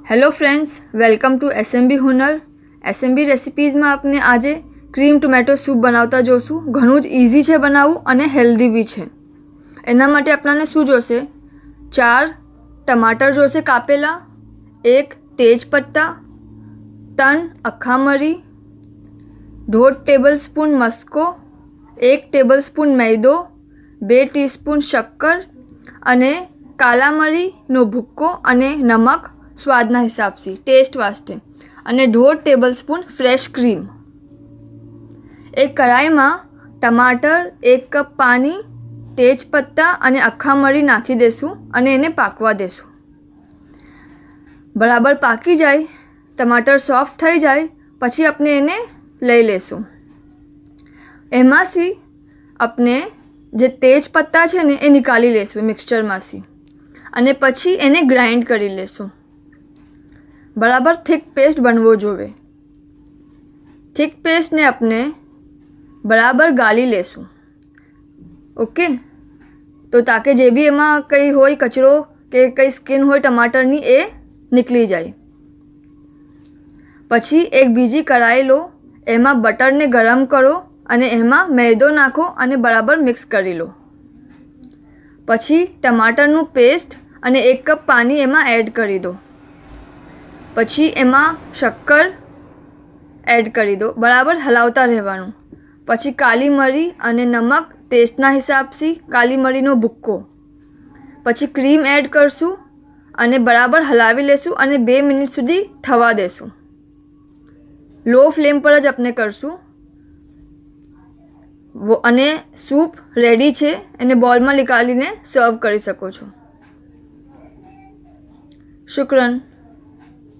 Hello friends, welcome to SMB Hunar. SMB રેસિપીઝમાં આપણે આજે ક્રીમ ટોમેટો સૂપ બનાવતા જોઈશું. ઘણું જ ઇઝી છે બનાવવું અને હેલ્ધી બી છે. એના માટે આપણને શું જોશે? 4 ટમાટર જોશે કાપેલા, 1 તેજપત્તા, 3 આખા મરી, 1.5 ટેબલસ્પૂન મસ્કો, 1 ટેબલસ્પૂન મેદો, 2 ટીસ્પૂન શક્કર અને કાલા મરીનો ભૂક્કો અને નમક સ્વાદના હિસાબથી, ટેસ્ટ વાસ્તે, અને 1.5 ટેબલસ્પૂન ફ્રેશ ક્રીમ. એક કઢાઈમાં ટમાટર, 1 કપ પાણી, તેજપત્તા અને આખા મરી નાખી દેશું અને એને પાકવા દેશું. બરાબર પાકી જાય, ટમાટર સોફ્ટ થઈ જાય પછી આપણે એને લઈ લેશું. એમાંથી આપણે જે તેજપત્તા છે ને એ નીકાળી લેશું મિક્સચરમાંથી અને પછી એને ગ્રાઇન્ડ કરી લેશું. બરાબર થીક પેસ્ટ બનવો જોઈએ. થીક પેસ્ટને આપણે બરાબર ગાળી લેશું. ઓકે, તો તાકે જે બી એમાં કંઈ હોય કચરો કે કંઈ સ્કિન હોય ટમાટરની એ નીકળી જાય. પછી એક બીજી કઢાઈ લો, એમાં બટરને ગરમ કરો અને એમાં મેદો નાખો અને બરાબર મિક્સ કરી લો. પછી ટમાટરનું પેસ્ટ અને 1 કપ પાણી એમાં એડ કરી દો. પછી એમાં શક્કર એડ કરી દો, બરાબર હલાવતા રહેવાનું. પછી કાલી મરી અને નમક ટેસ્ટના હિસાબથી, કાલી મરીનો ભૂક્કો. પછી ક્રીમ એડ કરશું અને બરાબર હલાવી લેશું અને 2 મિનિટ સુધી થવા દેશું. લો ફ્લેમ પર જ આપણે કરશું. અને સૂપ રેડી છે. એને બોલમાં નીકાળીને સર્વ કરી શકો છો. શુક્રન.